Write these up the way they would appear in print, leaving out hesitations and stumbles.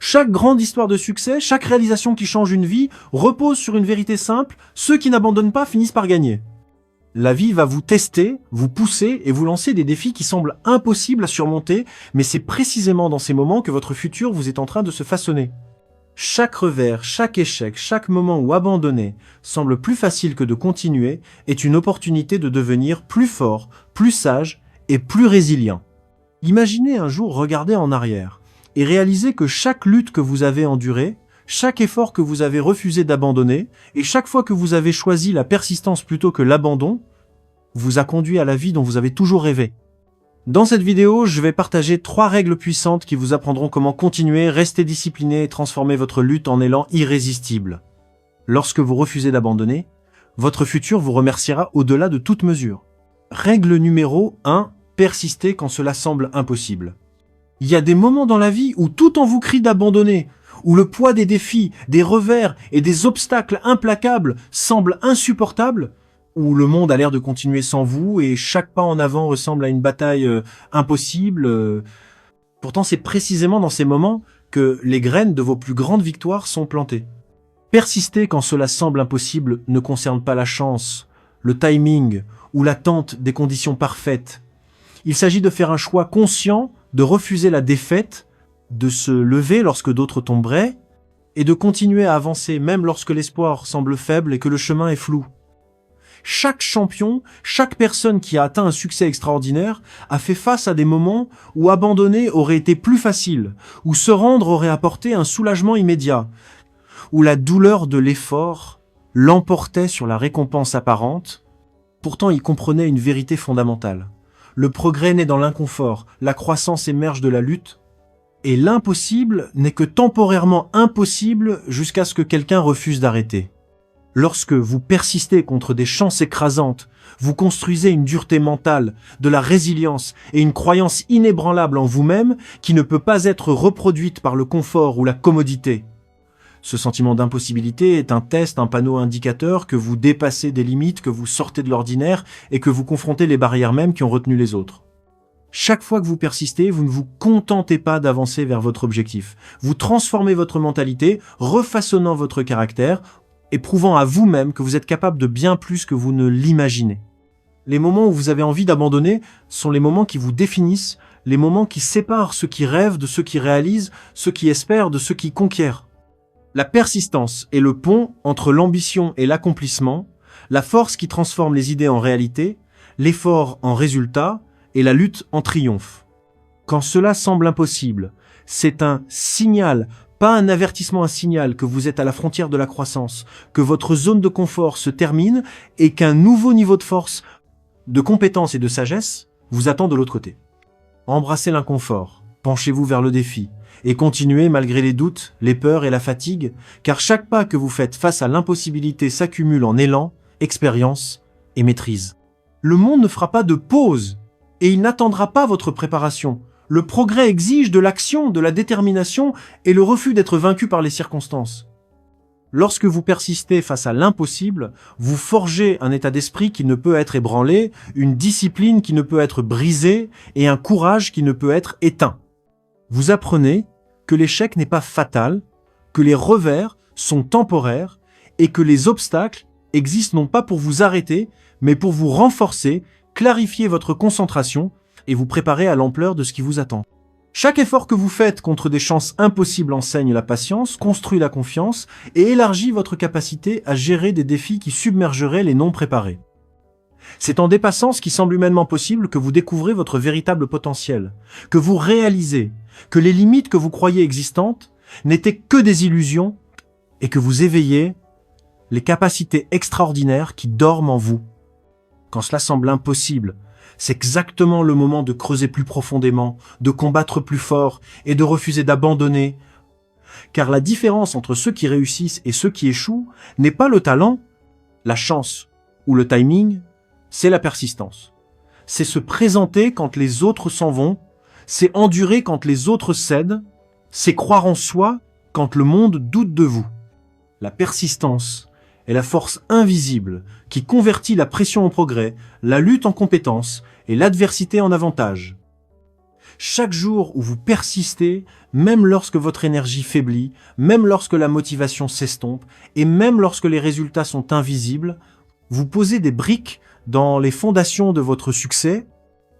Chaque grande histoire de succès, chaque réalisation qui change une vie, repose sur une vérité simple, ceux qui n'abandonnent pas finissent par gagner. La vie va vous tester, vous pousser et vous lancer des défis qui semblent impossibles à surmonter, mais c'est précisément dans ces moments que votre futur vous est en train de se façonner. Chaque revers, chaque échec, chaque moment où abandonner semble plus facile que de continuer est une opportunité de devenir plus fort, plus sage et plus résilient. Imaginez un jour regarder en arrière et réaliser que chaque lutte que vous avez endurée, chaque effort que vous avez refusé d'abandonner et chaque fois que vous avez choisi la persistance plutôt que l'abandon, vous a conduit à la vie dont vous avez toujours rêvé. Dans cette vidéo, je vais partager 3 règles puissantes qui vous apprendront comment continuer, rester discipliné et transformer votre lutte en élan irrésistible. Lorsque vous refusez d'abandonner, votre futur vous remerciera au-delà de toute mesure. Règle numéro 1, persistez quand cela semble impossible. Il y a des moments dans la vie où tout en vous crie d'abandonner, où le poids des défis, des revers et des obstacles implacables semble insupportable, où le monde a l'air de continuer sans vous et chaque pas en avant ressemble à une bataille impossible. Pourtant, c'est précisément dans ces moments que les graines de vos plus grandes victoires sont plantées. Persister quand cela semble impossible ne concerne pas la chance, le timing ou l'attente des conditions parfaites. Il s'agit de faire un choix conscient, de refuser la défaite, de se lever lorsque d'autres tomberaient et de continuer à avancer même lorsque l'espoir semble faible et que le chemin est flou. Chaque champion, chaque personne qui a atteint un succès extraordinaire a fait face à des moments où abandonner aurait été plus facile, où se rendre aurait apporté un soulagement immédiat, où la douleur de l'effort l'emportait sur la récompense apparente. Pourtant, il comprenait une vérité fondamentale. Le progrès naît dans l'inconfort, la croissance émerge de la lutte, et l'impossible n'est que temporairement impossible jusqu'à ce que quelqu'un refuse d'arrêter. Lorsque vous persistez contre des chances écrasantes, vous construisez une dureté mentale, de la résilience et une croyance inébranlable en vous-même qui ne peut pas être reproduite par le confort ou la commodité. Ce sentiment d'impossibilité est un test, un panneau indicateur que vous dépassez des limites, que vous sortez de l'ordinaire et que vous confrontez les barrières mêmes qui ont retenu les autres. Chaque fois que vous persistez, vous ne vous contentez pas d'avancer vers votre objectif. Vous transformez votre mentalité, refaçonnant votre caractère, et prouvant à vous-même que vous êtes capable de bien plus que vous ne l'imaginez. Les moments où vous avez envie d'abandonner sont les moments qui vous définissent, les moments qui séparent ceux qui rêvent de ceux qui réalisent, ceux qui espèrent de ceux qui conquièrent. La persistance est le pont entre l'ambition et l'accomplissement, la force qui transforme les idées en réalité, l'effort en résultat et la lutte en triomphe. Quand cela semble impossible, c'est un signal, pas un avertissement, un signal que vous êtes à la frontière de la croissance, que votre zone de confort se termine et qu'un nouveau niveau de force, de compétence et de sagesse vous attend de l'autre côté. Embrassez l'inconfort, penchez-vous vers le défi et continuez malgré les doutes, les peurs et la fatigue, car chaque pas que vous faites face à l'impossibilité s'accumule en élan, expérience et maîtrise. Le monde ne fera pas de pause et il n'attendra pas votre préparation. Le progrès exige de l'action, de la détermination et le refus d'être vaincu par les circonstances. Lorsque vous persistez face à l'impossible, vous forgez un état d'esprit qui ne peut être ébranlé, une discipline qui ne peut être brisée et un courage qui ne peut être éteint. Vous apprenez que l'échec n'est pas fatal, que les revers sont temporaires et que les obstacles existent non pas pour vous arrêter, mais pour vous renforcer, clarifier votre concentration et vous préparer à l'ampleur de ce qui vous attend. Chaque effort que vous faites contre des chances impossibles enseigne la patience, construit la confiance et élargit votre capacité à gérer des défis qui submergeraient les non préparés. C'est en dépassant ce qui semble humainement possible que vous découvrez votre véritable potentiel, que vous réalisez que les limites que vous croyez existantes n'étaient que des illusions et que vous éveillez les capacités extraordinaires qui dorment en vous. Quand cela semble impossible, c'est exactement le moment de creuser plus profondément, de combattre plus fort et de refuser d'abandonner. Car la différence entre ceux qui réussissent et ceux qui échouent n'est pas le talent, la chance ou le timing, c'est la persistance. C'est se présenter quand les autres s'en vont, c'est endurer quand les autres cèdent, c'est croire en soi quand le monde doute de vous. La persistance est la force invisible qui convertit la pression en progrès, la lutte en compétence et l'adversité en avantage. Chaque jour où vous persistez, même lorsque votre énergie faiblit, même lorsque la motivation s'estompe, et même lorsque les résultats sont invisibles, vous posez des briques dans les fondations de votre succès,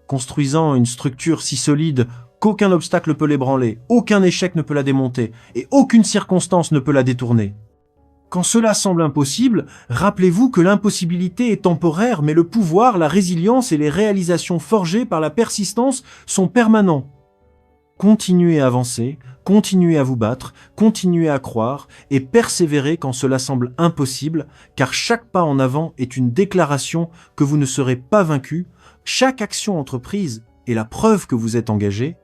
construisant une structure si solide qu'aucun obstacle ne peut l'ébranler, aucun échec ne peut la démonter, et aucune circonstance ne peut la détourner. Quand cela semble impossible, rappelez-vous que l'impossibilité est temporaire, mais le pouvoir, la résilience et les réalisations forgées par la persistance sont permanents. Continuez à avancer, continuez à vous battre, continuez à croire et persévérez quand cela semble impossible, car chaque pas en avant est une déclaration que vous ne serez pas vaincu, chaque action entreprise est la preuve que vous êtes engagé,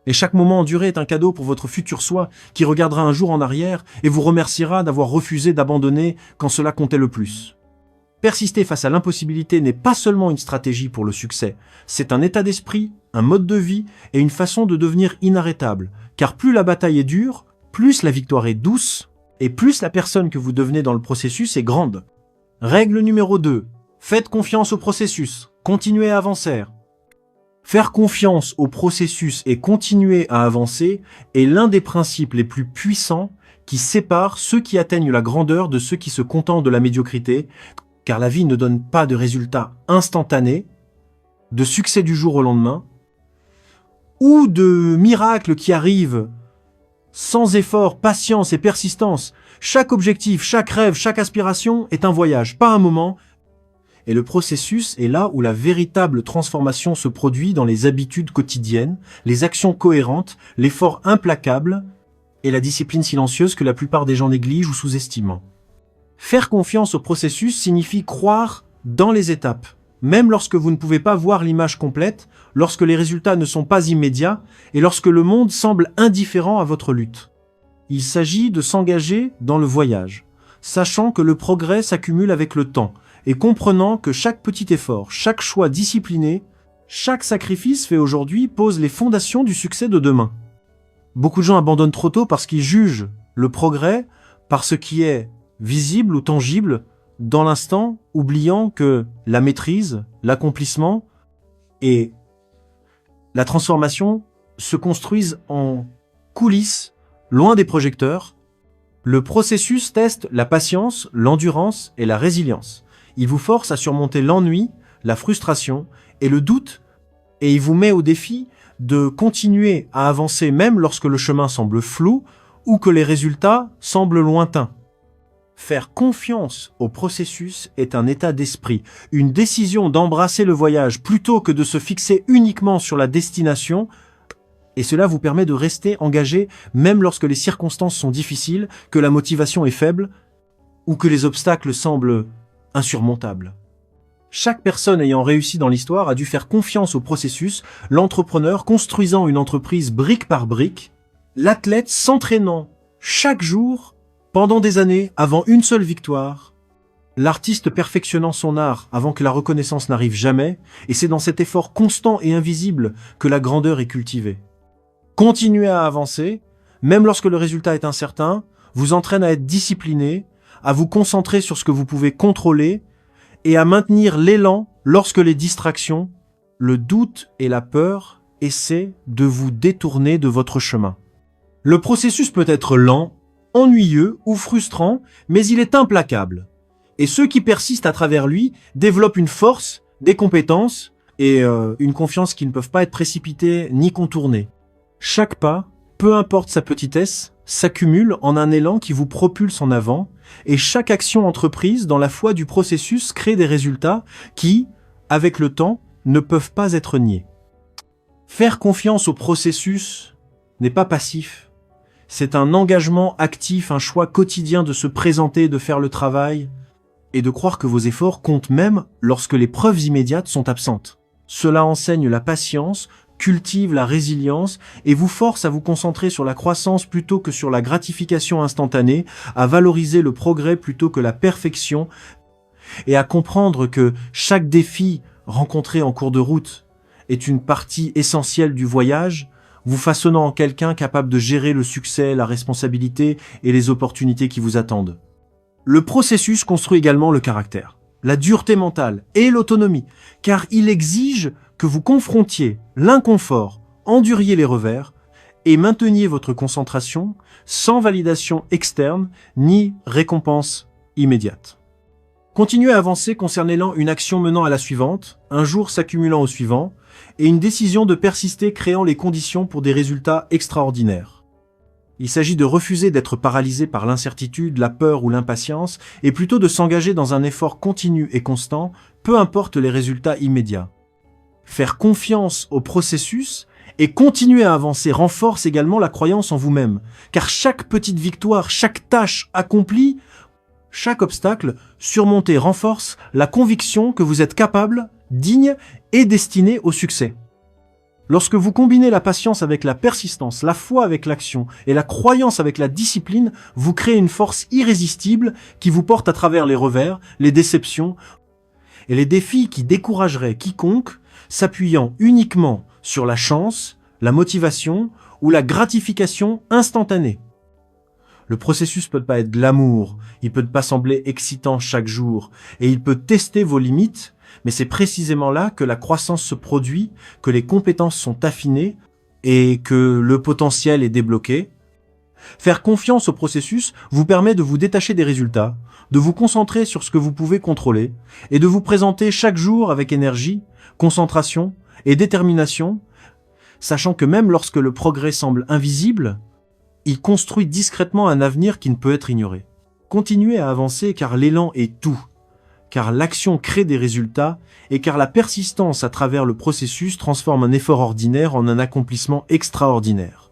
et chaque moment enduré est un cadeau pour votre futur soi qui regardera un jour en arrière et vous remerciera d'avoir refusé d'abandonner quand cela comptait le plus. Persister face à l'impossibilité n'est pas seulement une stratégie pour le succès, c'est un état d'esprit, un mode de vie et une façon de devenir inarrêtable, car plus la bataille est dure, plus la victoire est douce et plus la personne que vous devenez dans le processus est grande. Règle numéro 2. Faites confiance au processus, continuez à avancer. Faire confiance au processus et continuer à avancer est l'un des principes les plus puissants qui séparent ceux qui atteignent la grandeur de ceux qui se contentent de la médiocrité, car la vie ne donne pas de résultats instantanés, de succès du jour au lendemain, ou de miracles qui arrivent sans effort, patience et persistance. Chaque objectif, chaque rêve, chaque aspiration est un voyage, pas un moment. Et le processus est là où la véritable transformation se produit dans les habitudes quotidiennes, les actions cohérentes, l'effort implacable et la discipline silencieuse que la plupart des gens négligent ou sous-estiment. Faire confiance au processus signifie croire dans les étapes, même lorsque vous ne pouvez pas voir l'image complète, lorsque les résultats ne sont pas immédiats et lorsque le monde semble indifférent à votre lutte. Il s'agit de s'engager dans le voyage, sachant que le progrès s'accumule avec le temps, et comprenant que chaque petit effort, chaque choix discipliné, chaque sacrifice fait aujourd'hui pose les fondations du succès de demain. Beaucoup de gens abandonnent trop tôt parce qu'ils jugent le progrès par ce qui est visible ou tangible dans l'instant, oubliant que la maîtrise, l'accomplissement et la transformation se construisent en coulisses, loin des projecteurs. Le processus teste la patience, l'endurance et la résilience. Il vous force à surmonter l'ennui, la frustration et le doute, et il vous met au défi de continuer à avancer même lorsque le chemin semble flou ou que les résultats semblent lointains. Faire confiance au processus est un état d'esprit, une décision d'embrasser le voyage plutôt que de se fixer uniquement sur la destination, et cela vous permet de rester engagé même lorsque les circonstances sont difficiles, que la motivation est faible ou que les obstacles semblent insurmontable. Chaque personne ayant réussi dans l'histoire a dû faire confiance au processus, l'entrepreneur construisant une entreprise brique par brique, l'athlète s'entraînant chaque jour pendant des années avant une seule victoire, l'artiste perfectionnant son art avant que la reconnaissance n'arrive jamais, et c'est dans cet effort constant et invisible que la grandeur est cultivée. Continuer à avancer, même lorsque le résultat est incertain, vous entraîne à être discipliné, à vous concentrer sur ce que vous pouvez contrôler et à maintenir l'élan lorsque les distractions, le doute et la peur essaient de vous détourner de votre chemin. Le processus peut être lent, ennuyeux ou frustrant, mais il est implacable. Et ceux qui persistent à travers lui développent une force, des compétences et une confiance qui ne peuvent pas être précipitées ni contournées. Chaque pas, peu importe sa petitesse, s'accumule en un élan qui vous propulse en avant, et chaque action entreprise dans la foi du processus crée des résultats qui, avec le temps, ne peuvent pas être niés. Faire confiance au processus n'est pas passif. C'est un engagement actif, un choix quotidien de se présenter, de faire le travail, et de croire que vos efforts comptent même lorsque les preuves immédiates sont absentes. Cela enseigne la patience, cultive la résilience et vous force à vous concentrer sur la croissance plutôt que sur la gratification instantanée, à valoriser le progrès plutôt que la perfection et à comprendre que chaque défi rencontré en cours de route est une partie essentielle du voyage, vous façonnant en quelqu'un capable de gérer le succès, la responsabilité et les opportunités qui vous attendent. Le processus construit également le caractère, la dureté mentale et l'autonomie, car il exige que vous confrontiez l'inconfort enduriez les revers et mainteniez votre concentration sans validation externe ni récompense immédiate. Continuez à avancer concernant une action menant à la suivante, un jour s'accumulant au suivant, et une décision de persister créant les conditions pour des résultats extraordinaires. Il s'agit de refuser d'être paralysé par l'incertitude, la peur ou l'impatience, et plutôt de s'engager dans un effort continu et constant, peu importe les résultats immédiats. Faire confiance au processus et continuer à avancer renforce également la croyance en vous-même, car chaque petite victoire, chaque tâche accomplie, chaque obstacle surmonté renforce la conviction que vous êtes capable, digne et destiné au succès. Lorsque vous combinez la patience avec la persistance, la foi avec l'action et la croyance avec la discipline, vous créez une force irrésistible qui vous porte à travers les revers, les déceptions et les défis qui décourageraient quiconque, s'appuyant uniquement sur la chance, la motivation ou la gratification instantanée. Le processus peut pas être glamour, il peut pas sembler excitant chaque jour, et il peut tester vos limites, mais c'est précisément là que la croissance se produit, que les compétences sont affinées et que le potentiel est débloqué. Faire confiance au processus vous permet de vous détacher des résultats, de vous concentrer sur ce que vous pouvez contrôler et de vous présenter chaque jour avec énergie, concentration et détermination, sachant que même lorsque le progrès semble invisible, il construit discrètement un avenir qui ne peut être ignoré. Continuez à avancer car l'élan est tout, car l'action crée des résultats et car la persistance à travers le processus transforme un effort ordinaire en un accomplissement extraordinaire.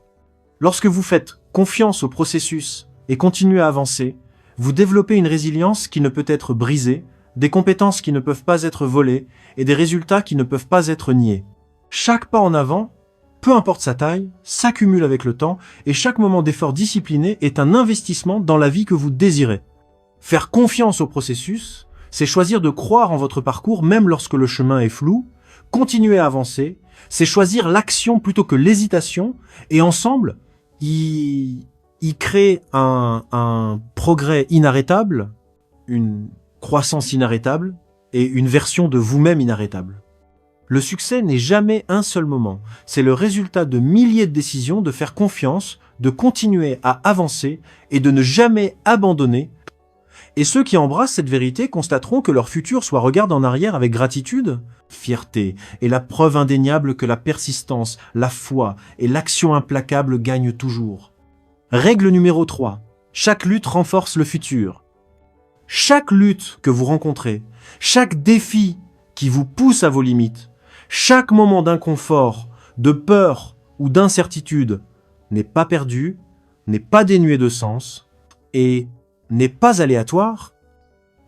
Lorsque vous faites confiance au processus et continuez à avancer, vous développez une résilience qui ne peut être brisée, des compétences qui ne peuvent pas être volées et des résultats qui ne peuvent pas être niés. Chaque pas en avant, peu importe sa taille, s'accumule avec le temps et chaque moment d'effort discipliné est un investissement dans la vie que vous désirez. Faire confiance au processus, c'est choisir de croire en votre parcours même lorsque le chemin est flou, continuer à avancer, c'est choisir l'action plutôt que l'hésitation et ensemble, y créer un progrès inarrêtable, une croissance inarrêtable et une version de vous-même inarrêtable. Le succès n'est jamais un seul moment, c'est le résultat de milliers de décisions de faire confiance, de continuer à avancer et de ne jamais abandonner. Et ceux qui embrassent cette vérité constateront que leur futur soit regarde en arrière avec gratitude, fierté et la preuve indéniable que la persistance, la foi et l'action implacable gagnent toujours. Règle numéro 3. Chaque lutte renforce le futur. Chaque lutte que vous rencontrez, chaque défi qui vous pousse à vos limites, chaque moment d'inconfort, de peur ou d'incertitude n'est pas perdu, n'est pas dénué de sens et n'est pas aléatoire.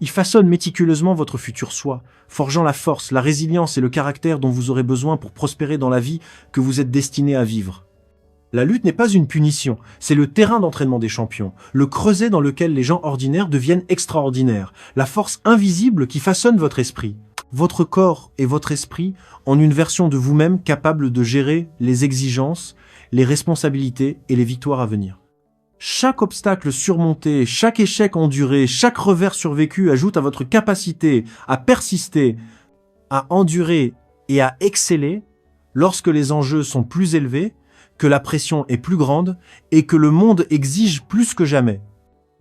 Il façonne méticuleusement votre futur soi, forgeant la force, la résilience et le caractère dont vous aurez besoin pour prospérer dans la vie que vous êtes destiné à vivre. La lutte n'est pas une punition, c'est le terrain d'entraînement des champions, le creuset dans lequel les gens ordinaires deviennent extraordinaires, la force invisible qui façonne votre esprit, votre corps et votre esprit en une version de vous-même capable de gérer les exigences, les responsabilités et les victoires à venir. Chaque obstacle surmonté, chaque échec enduré, chaque revers survécu ajoute à votre capacité à persister, à endurer et à exceller lorsque les enjeux sont plus élevés, que la pression est plus grande et que le monde exige plus que jamais.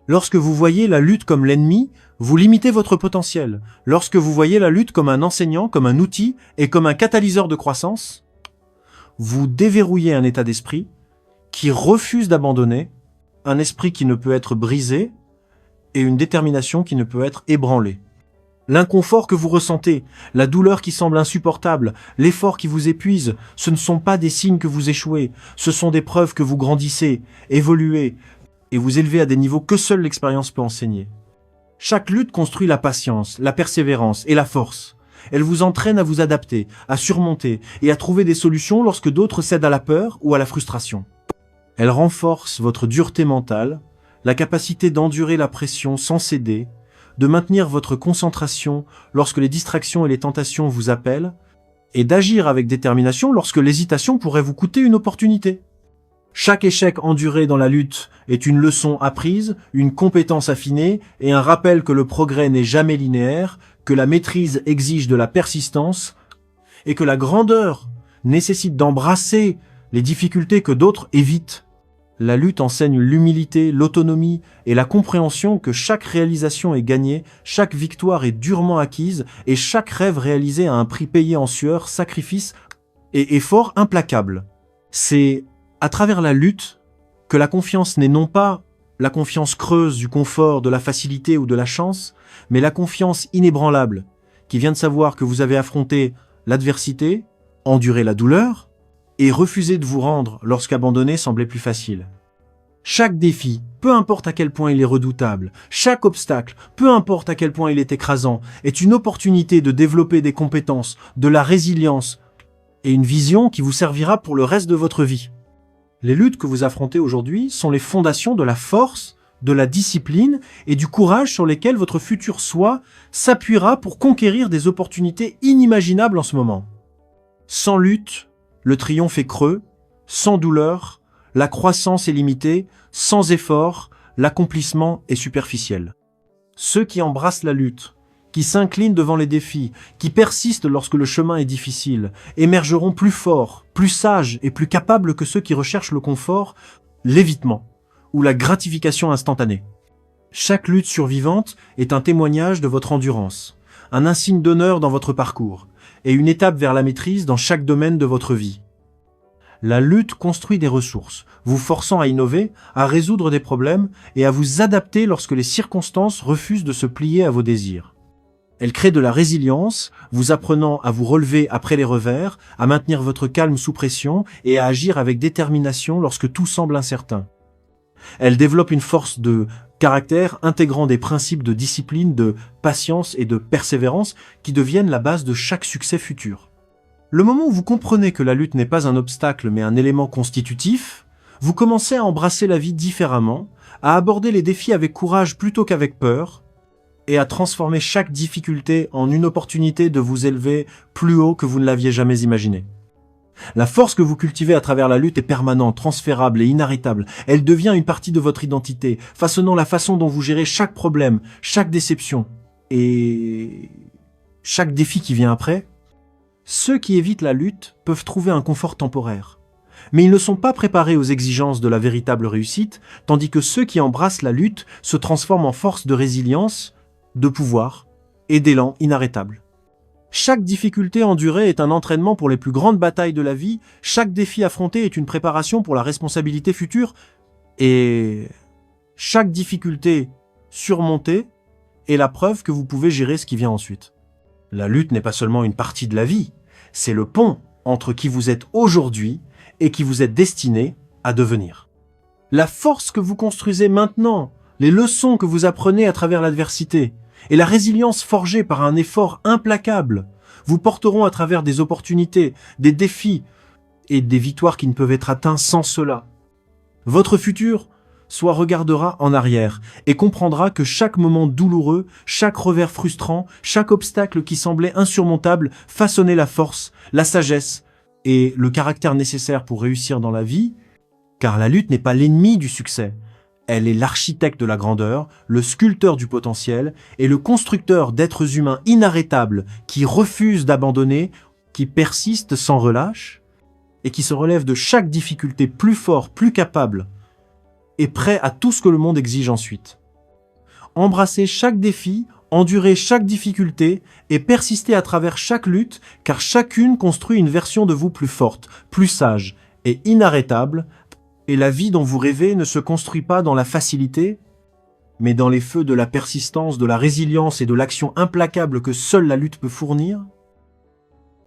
Lorsque vous voyez la lutte comme l'ennemi, vous limitez votre potentiel. Lorsque vous voyez la lutte comme un enseignant, comme un outil et comme un catalyseur de croissance, vous déverrouillez un état d'esprit qui refuse d'abandonner, un esprit qui ne peut être brisé et une détermination qui ne peut être ébranlée. L'inconfort que vous ressentez, la douleur qui semble insupportable, l'effort qui vous épuise, ce ne sont pas des signes que vous échouez, ce sont des preuves que vous grandissez, évoluez et vous élevez à des niveaux que seule l'expérience peut enseigner. Chaque lutte construit la patience, la persévérance et la force. Elle vous entraîne à vous adapter, à surmonter et à trouver des solutions lorsque d'autres cèdent à la peur ou à la frustration. Elle renforce votre dureté mentale, la capacité d'endurer la pression sans céder, de maintenir votre concentration lorsque les distractions et les tentations vous appellent, et d'agir avec détermination lorsque l'hésitation pourrait vous coûter une opportunité. Chaque échec enduré dans la lutte est une leçon apprise, une compétence affinée et un rappel que le progrès n'est jamais linéaire, que la maîtrise exige de la persistance et que la grandeur nécessite d'embrasser les difficultés que d'autres évitent. La lutte enseigne l'humilité, l'autonomie et la compréhension que chaque réalisation est gagnée, chaque victoire est durement acquise et chaque rêve réalisé a un prix payé en sueur, sacrifice et effort implacable. C'est à travers la lutte que la confiance n'est non pas la confiance creuse du confort, de la facilité ou de la chance, mais la confiance inébranlable qui vient de savoir que vous avez affronté l'adversité, enduré la douleur, et refuser de vous rendre lorsqu'abandonner semblait plus facile. Chaque défi, peu importe à quel point il est redoutable, chaque obstacle, peu importe à quel point il est écrasant, est une opportunité de développer des compétences, de la résilience et une vision qui vous servira pour le reste de votre vie. Les luttes que vous affrontez aujourd'hui sont les fondations de la force, de la discipline et du courage sur lesquels votre futur soi s'appuiera pour conquérir des opportunités inimaginables en ce moment. Sans lutte, le triomphe est creux, sans douleur, la croissance est limitée, sans effort, l'accomplissement est superficiel. Ceux qui embrassent la lutte, qui s'inclinent devant les défis, qui persistent lorsque le chemin est difficile, émergeront plus forts, plus sages et plus capables que ceux qui recherchent le confort, l'évitement ou la gratification instantanée. Chaque lutte survivante est un témoignage de votre endurance, un insigne d'honneur dans votre parcours, et une étape vers la maîtrise dans chaque domaine de votre vie. La lutte construit des ressources, vous forçant à innover, à résoudre des problèmes et à vous adapter lorsque les circonstances refusent de se plier à vos désirs. Elle crée de la résilience, vous apprenant à vous relever après les revers, à maintenir votre calme sous pression et à agir avec détermination lorsque tout semble incertain. Elle développe une force de caractère intégrant des principes de discipline, de patience et de persévérance qui deviennent la base de chaque succès futur. Le moment où vous comprenez que la lutte n'est pas un obstacle mais un élément constitutif, vous commencez à embrasser la vie différemment, à aborder les défis avec courage plutôt qu'avec peur, et à transformer chaque difficulté en une opportunité de vous élever plus haut que vous ne l'aviez jamais imaginé. La force que vous cultivez à travers la lutte est permanente, transférable et inarrêtable. Elle devient une partie de votre identité, façonnant la façon dont vous gérez chaque problème, chaque déception et chaque défi qui vient après. Ceux qui évitent la lutte peuvent trouver un confort temporaire, mais ils ne sont pas préparés aux exigences de la véritable réussite, tandis que ceux qui embrassent la lutte se transforment en force de résilience, de pouvoir et d'élan inarrêtable. Chaque difficulté endurée est un entraînement pour les plus grandes batailles de la vie, chaque défi affronté est une préparation pour la responsabilité future, et chaque difficulté surmontée est la preuve que vous pouvez gérer ce qui vient ensuite. La lutte n'est pas seulement une partie de la vie, c'est le pont entre qui vous êtes aujourd'hui et qui vous êtes destiné à devenir. La force que vous construisez maintenant, les leçons que vous apprenez à travers l'adversité, et la résilience forgée par un effort implacable vous porteront à travers des opportunités, des défis et des victoires qui ne peuvent être atteints sans cela. Votre futur soit regardera en arrière et comprendra que chaque moment douloureux, chaque revers frustrant, chaque obstacle qui semblait insurmontable façonnait la force, la sagesse et le caractère nécessaire pour réussir dans la vie, car la lutte n'est pas l'ennemi du succès. Elle est l'architecte de la grandeur, le sculpteur du potentiel et le constructeur d'êtres humains inarrêtables qui refusent d'abandonner, qui persistent sans relâche et qui se relèvent de chaque difficulté plus fort, plus capable et prêt à tout ce que le monde exige ensuite. Embrassez chaque défi, endurez chaque difficulté et persistez à travers chaque lutte car chacune construit une version de vous plus forte, plus sage et inarrêtable. Et la vie dont vous rêvez ne se construit pas dans la facilité, mais dans les feux de la persistance, de la résilience et de l'action implacable que seule la lutte peut fournir.